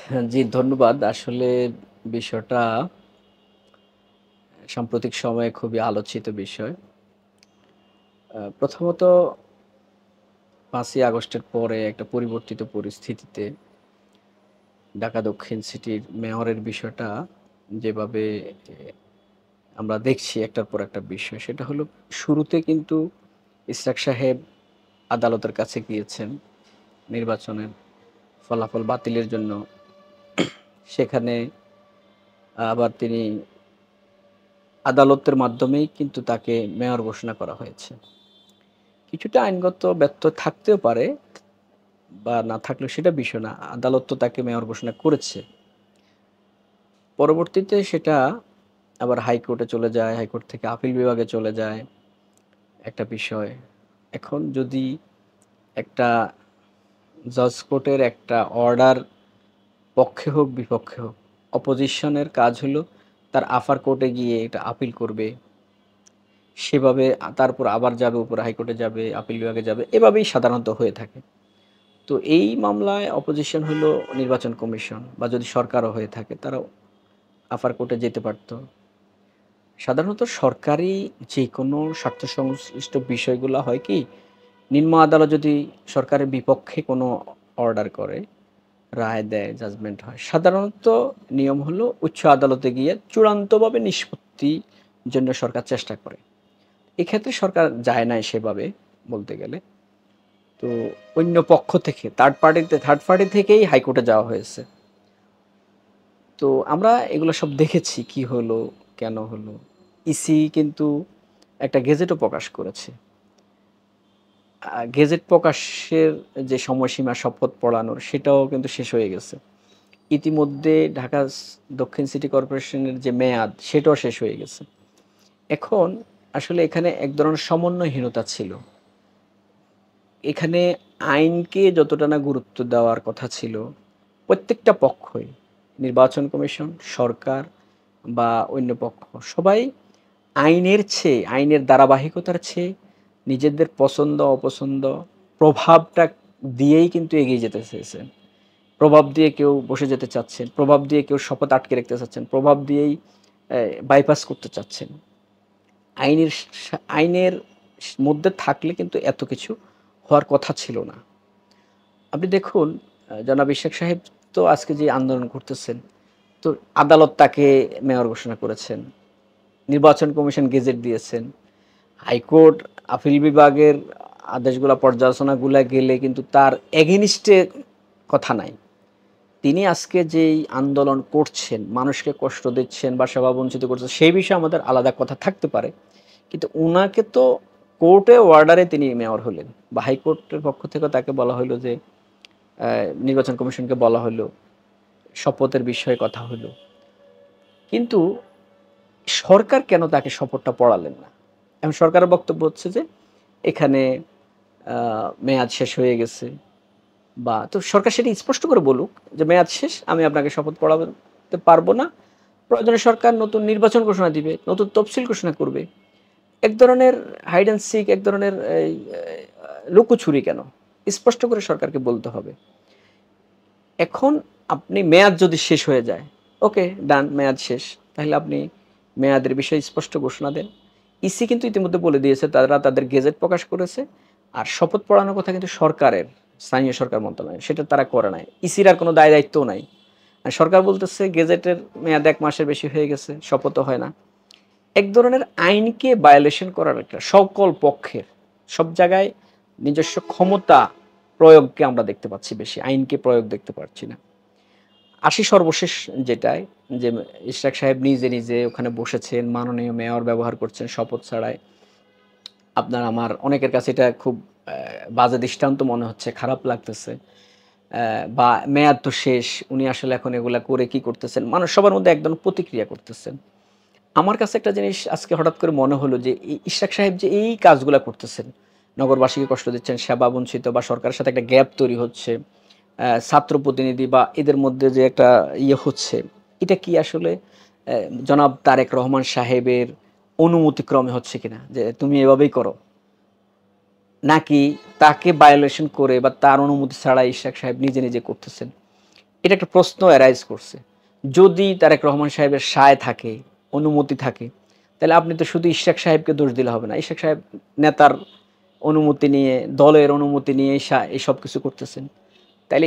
হ্যাঁ, জি ধন্যবাদ। আসলে বিষয়টা সাম্প্রতিক সময়ে খুবই আলোচিত বিষয়। প্রথমত ৫ই আগস্টের পরে একটা পরিবর্তিত পরিস্থিতিতে ঢাকা দক্ষিণ সিটির মেয়রের বিষয়টা যেভাবে আমরা দেখছি একটার পর একটা বিষয়, সেটা হলো শুরুতে কিন্তু ইসরাক সাহেব আদালতের কাছে গিয়েছেন নির্বাচনের ফলাফল বাতিলের জন্য। সেখানে আবার তিনি আদালতের মাধ্যমেই কিন্তু তাকে মেয়র ঘোষণা করা হয়েছে। কিছুটা আইনগত ব্যত্যয় থাকতেও পারে বা না থাকলেও সেটা বিষয় না। আদালত তো তাকে মেয়র ঘোষণা করেছে। পরবর্তীতে সেটা আবার হাইকোর্টে চলে যায়, হাইকোর্ট থেকে আপিল বিভাগে চলে যায় একটা বিষয়। এখন যদি একটা জজ কোর্টের একটা অর্ডার পক্ষে হোক বিপক্ষে হোক, অপোজিশনের কাজ হলো তার আপার কোর্টে গিয়ে এটা আপিল করবে। সেভাবে তারপর আবার যাবে উপরে হাইকোর্টে যাবে, আপিল বিভাগে যাবে। এভাবেই সাধারণত হয়ে থাকে। তো এই মামলায় অপোজিশন হলো নির্বাচন কমিশন বা যদি সরকারও হয়ে থাকে তারাও আপার কোর্টে যেতে পারত। সাধারণত সরকারি যেকোনো স্বার্থ সংশ্লিষ্ট বিষয়গুলো হয় কি, নিম্ন আদালত যদি সরকারের বিপক্ষে কোনো অর্ডার করে, রায় দেয়, জাজমেন্ট হয়, সাধারণত নিয়ম হলো উচ্চ আদালতে গিয়ে চূড়ান্তভাবে নিষ্পত্তির জন্য সরকার চেষ্টা করে। এক্ষেত্রে সরকার যায় নাই সেভাবে বলতে গেলে। তো অন্য পক্ষ থেকে থার্ড পার্টি থেকেই হাইকোর্টে যাওয়া হয়েছে। তো আমরা এগুলো সব দেখেছি কি হলো, কেন হলো। ইসি কিন্তু একটা গেজেটও প্রকাশ করেছে। গেজেট প্রকাশের যে সময়সীমা শপথ পড়ানোর সেটাও কিন্তু শেষ হয়ে গেছে। ইতিমধ্যে ঢাকা দক্ষিণ সিটি কর্পোরেশনের যে মেয়াদ সেটাও শেষ হয়ে গেছে। এখন আসলে এখানে এক ধরনের সমন্বয়হীনতা ছিল। এখানে আইনকে যতটা না গুরুত্ব দেওয়ার কথা ছিল, প্রত্যেকটা পক্ষই নির্বাচন কমিশন, সরকার বা অন্য পক্ষ সবাই আইনের ধারাবাহিকতার চেয়ে নিজেদের পছন্দ অপছন্দ প্রভাবটা দিয়েই কিন্তু এগিয়ে যেতে চেয়েছেন। প্রভাব দিয়ে কেউ বসে যেতে চাচ্ছেন, প্রভাব দিয়ে কেউ শপথ আটকে রাখতে চাচ্ছেন, প্রভাব দিয়েই বাইপাস করতে চাচ্ছেন। আইনের মধ্যে থাকলে কিন্তু এত কিছু হওয়ার কথা ছিল না। আপনি দেখুন, জনাব ইশাক সাহেব তো আজকে যে আন্দোলন করতেছেন, তো আদালত তাকে মেয়র ঘোষণা করেছেন, নির্বাচন কমিশন গেজেট দিয়েছেন, হাইকোর্ট আপিল বিভাগের আদেশগুলা পর্যালোচনাগুলা গেলে কিন্তু তার এগেনিস্টে কথা নাই। তিনি আজকে যেই আন্দোলন করছেন, মানুষকে কষ্ট দিচ্ছেন বা সেবা বঞ্চিত করছেন, সেই বিষয়ে আমাদের আলাদা কথা থাকতে পারে। কিন্তু উনাকে তো কোর্টে অর্ডারে তিনি মেয়র হলেন বা হাইকোর্টের পক্ষ থেকে তাকে বলা হলো যে নির্বাচন কমিশনকে বলা হলো, শপথের বিষয়ে কথা হলো। কিন্তু সরকার কেন তাকে শপথটা পড়ালেন না? এখন সরকারের বক্তব্য হচ্ছে যে এখানে মেয়াদ শেষ হয়ে গেছে বা তো সরকার সেটা স্পষ্ট করে বলুক যে মেয়াদ শেষ, আমি আপনাকে শপথ পড়াতে পারবো না। প্রয়োজনে সরকার নতুন নির্বাচন ঘোষণা দিবে, নতুন তফসিল ঘোষণা করবে। এক ধরনের হাইড অ্যান্ড সিক, এক ধরনের এই লুকোচুরি কেন? স্পষ্ট করে সরকারকে বলতে হবে। এখন আপনি মেয়াদ যদি শেষ হয়ে যায়, ওকে ডান মেয়াদ শেষ। তাহলে আপনি মেয়াদের বিষয়ে স্পষ্ট ঘোষণা দেন। ইসি কিন্তু ইতিমধ্যে বলে দিয়েছে তারা তাদের গেজেট প্রকাশ করেছে। আর শপথ পড়ানোর কথা কিন্তু সরকারের, স্থানীয় সরকার মন্ত্রণালয়, সেটা তারা করে নাই। ইসির আর কোনো দায়-দায়িত্বও নাই। আর সরকার বলতেছে গেজেটের মেয়াদ ১ মাসের বেশি হয়ে গেছে, শপথও হয় না। এক ধরনের আইনকে ভায়োলেশন করার একটা সকল পক্ষের, সব জায়গায় নিজস্ব ক্ষমতা প্রয়োগকে আমরা দেখতে পাচ্ছি বেশি। আইনকে প্রয়োগ দেখতে পাচ্ছি না। আসি সর্বশেষ যেটায় যে ইশরাক সাহেব নিজে ওখানে বসেছেন, মাননীয় মেয়র ব্যবহার করছেন শপথ ছাড়াই। আপনার আমার অনেকের কাছে এটা খুব বাজে দৃষ্টান্ত মনে হচ্ছে, খারাপ লাগতেছে। বা মেয়াদ তো শেষ, উনি আসলে এখন এগুলা করে কি করতেছেন? মানুষ সবার মধ্যে এক ধরনের প্রতিক্রিয়া করতেছেন। আমার কাছে একটা জিনিস আজকে হঠাৎ করে মনে হলো যে ইশরাক সাহেব যে এই কাজগুলা করতেছেন, নগরবাসীকে কষ্ট দিচ্ছেন, সেবা বঞ্চিত বা সরকারের সাথে একটা গ্যাপ তৈরি হচ্ছে, ছাত্র প্রতিনিধি বা এদের মধ্যে যে একটা ইয়ে হচ্ছে, এটা কি আসলে জনাব তারেক রহমান সাহেবের অনুমতিক্রমে হচ্ছে কিনা? যে তুমি এভাবেই করো। নাকি তাকে ভায়োলেশন করে বা তার অনুমতি ছাড়া ইশরাক সাহেব নিজে করতেছেন? এটা একটা প্রশ্ন অ্যারাইজ করছে। যদি তারেক রহমান সাহেবের সায় থাকে, অনুমতি থাকে, তাহলে আপনি তো শুধু ইশরাক সাহেবকে দোষ দিলে হবে না। ইশরাক সাহেব নেতার অনুমতি নিয়ে, দলের অনুমতি নিয়ে এই সব কিছু করতেছেন। তাইলে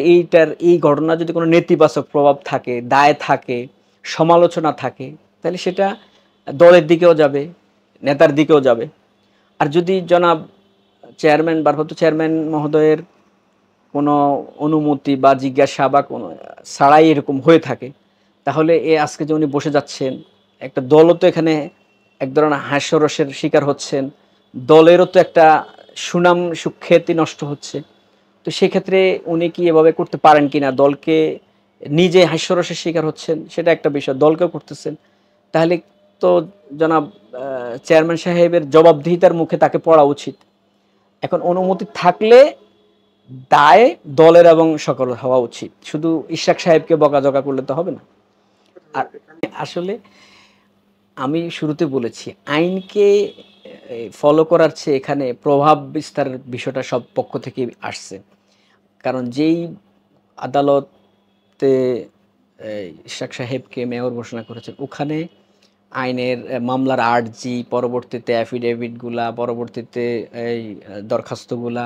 এই ঘটনা যদি কোনো নেতিবাচক প্রভাব থাকে, দায় থাকে, সমালোচনা থাকে, তাহলে সেটা দলের দিকেও যাবে, নেতার দিকেও যাবে। আর যদি জনাব ভারপ্রাপ্ত চেয়ারম্যান মহোদয়ের কোনো অনুমতি বা জিজ্ঞাসা বা কোনো ছাড়াই এরকম হয়ে থাকে, তাহলে আজকে যে উনি বসে যাচ্ছেন, একটা দলও তো এখানে এক ধরনের হাস্যরসের শিকার হচ্ছেন। দলেরও তো একটা সুনাম সুখ্যাতি নষ্ট হচ্ছে। তো সেক্ষেত্রে উনি কি এভাবে করতে পারেন কিনা, দলকে নিজে হাস্যরসের শিকার হচ্ছেন, সেটা একটা বিষয়, দলকেও করতেছেন। তাহলে তো জনাব চেয়ারম্যান সাহেবের জবাবদিহিতার মুখে তাকে পড়া উচিত। এখন অনুমতি থাকলে দায় দলের এবং সকল হওয়া উচিত, শুধু ইশরাক সাহেবকে বকাঝকা করলে তো হবে না। আর আসলে আমি শুরুতে বলেছি, আইনকে ফলো করার চেয়ে এখানে প্রভাব বিস্তারের বিষয়টা সব পক্ষ থেকেই আসছে। কারণ যেই আদালতে ইশরাক সাহেবকে মেয়র ঘোষণা করেছেন, ওখানে আইনের মামলার আর্জি, পরবর্তীতে অ্যাফিডেভিটগুলা, পরবর্তীতে এই দরখাস্তগুলা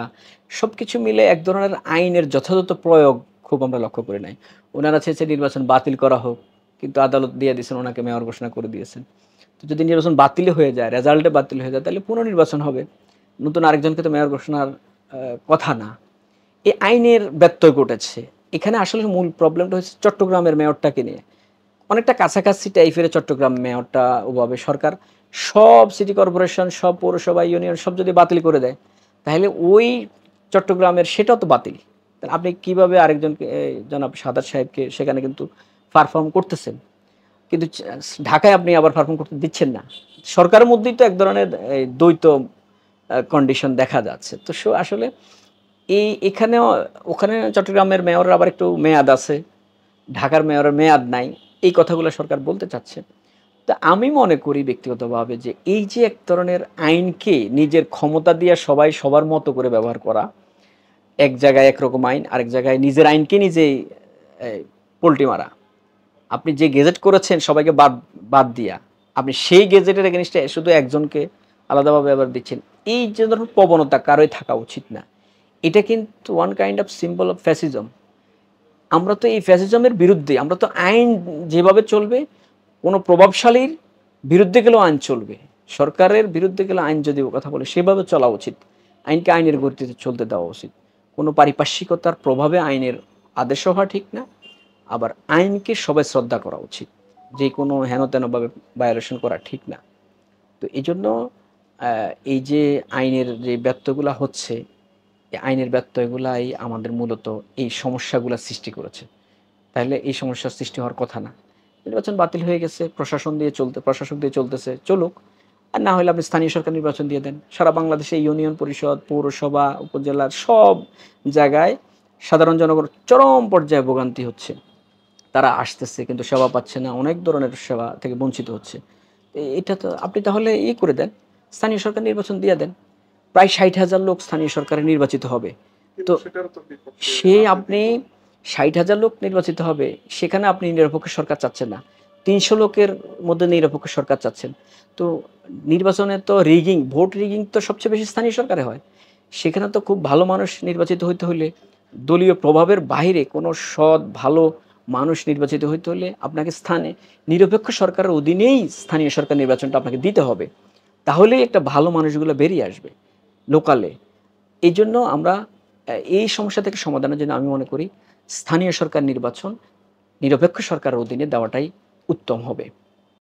সবকিছু মিলে এক ধরনের আইনের যথাযথ প্রয়োগ খুব আমরা লক্ষ্য করি নাই। ওনারা চেয়েছে নির্বাচন বাতিল করা হোক, কিন্তু আদালত দিয়ে দিয়েছেন, ওনাকে মেয়র ঘোষণা করে দিয়েছেন। তো যদি নির্বাচন বাতিল হয়ে যায়, রেজাল্টে বাতিল হয়ে যায়, তাহলে পুনর্নির্বাচন হবে। নতুন আরেকজনকে তো মেয়র ঘোষণার কথা না। এই আইনের ব্যত্যয় ঘটেছে। এখানে আসলে মূল প্রবলেমটা হচ্ছে চট্টগ্রামের মেয়রটাকে নিয়ে। অনেকটা কাছাকাছি টাইপের চট্টগ্রাম মেয়রটা, ওভাবে সরকার সব সিটি কর্পোরেশন, সব পৌরসভা, ইউনিয়ন সব যদি বাতিল করে দেয়, তাহলে ওই চট্টগ্রামের সেটাও তো বাতিল। তাহলে আপনি কিভাবে আরেকজনকে জনাব সাদাত সাহেবকে সেখানে কিন্তু পারফর্ম করতেছেন, কিন্তু ঢাকায় আপনি আবার পারফর্ম করতে দিচ্ছেন না। সরকারের মধ্যেই তো এক ধরনের দ্বৈত কন্ডিশন দেখা যাচ্ছে। তো আসলে এখানেও ওখানে চট্টগ্রামের মেয়রের আবার একটু মেয়াদ আছে, ঢাকার মেয়রের মেয়াদ নাই। এই কথাগুলো সরকার বলতে চাচ্ছে। তো আমি মনে করি ব্যক্তিগতভাবে যে এই যে এক ধরনের আইনকে নিজের ক্ষমতা দিয়ে সবাই সবার মতো করে ব্যবহার করা, এক জায়গায় একরকম আইন, আরেক জায়গায় নিজের আইনকে নিজেই পল্টি মারা। আপনি যে গেজেট করেছেন সবাইকে বাদ বাদ দিয়া, আপনি সেই গেজেটের এগেনস্টে শুধু একজনকে আলাদাভাবে ব্যবহার দিচ্ছেন। এই যে ধরনের প্রবণতা কারোই থাকা উচিত না। এটা কিন্তু one kind of symbol of fascism. আমরা তো এই ফ্যাসিজমের বিরুদ্ধে, আমরা তো আইন যেভাবে চলবে, কোনো প্রভাবশালীর বিরুদ্ধে গেলেও আইন চলবে, সরকারের বিরুদ্ধে গেলে আইন যদি কথা বলে সেভাবে চলা উচিত। আইনকে আইনের গতিতে চলতে দেওয়া উচিত। কোনো পারিপার্শ্বিকতার প্রভাবে আইনের আদেশ হওয়া ঠিক না। আবার আইনকে সবাই শ্রদ্ধা করা উচিত, যে কোনো হেনতেনভাবে ভায়োলেশন করা ঠিক না। তো এই জন্য এই যে আইনের যে ব্যত্যয়গুলো হচ্ছে, এই আইনের ব্যত্যয়গুলাই আমাদের মূলত এই সমস্যাগুলো সৃষ্টি করেছে। তাহলে এই সমস্যার সৃষ্টি হওয়ার কথা না। নির্বাচন বাতিল হয়ে গেছে, প্রশাসক দিয়ে চলতেছে, চলুক। আর না হলে আপনি স্থানীয় সরকার নির্বাচন দিয়ে দেন। সারা বাংলাদেশে ইউনিয়ন পরিষদ, পৌরসভা, উপজেলার সব জায়গায় সাধারণ জনগণ চরম পর্যায়ে ভোগান্তি হচ্ছে। তারা আসতেছে কিন্তু সেবা পাচ্ছে না, অনেক ধরনের সেবা থেকে বঞ্চিত হচ্ছে। এটা তো আপনি তাহলে করে দেন, স্থানীয় সরকার নির্বাচন দিয়ে দেন। প্রায় ৬০,০০০ লোক স্থানীয় সরকারে নির্বাচিত হবে। তো সে আপনি ৬০,০০০ লোক নির্বাচিত হবে, সেখানে আপনি নিরপেক্ষ সরকার চাচ্ছেন না। ৩০০ লোকের মধ্যে নিরপেক্ষ সরকার চাচ্ছেন। তো নির্বাচনে তো ভোট রিগিং তো সবচেয়ে বেশি স্থানীয় সরকারে হয়। সেখানে তো খুব ভালো মানুষ নির্বাচিত হইতে হইলে, দলীয় প্রভাবের বাহিরে কোনো সৎ ভালো মানুষ নির্বাচিত হইতে হলে আপনাকে নিরপেক্ষ সরকারের অধীনেই স্থানীয় সরকার নির্বাচনটা আপনাকে দিতে হবে। তাহলেই একটা ভালো মানুষগুলো বেরিয়ে আসবে লোকালে। এইজন্য আমরা এই সমস্যা থেকে সমাধানের জন্য আমি মনে করি স্থানীয় সরকার নির্বাচন নিরপেক্ষ সরকারের অধীনে দেওয়াটাই উত্তম হবে।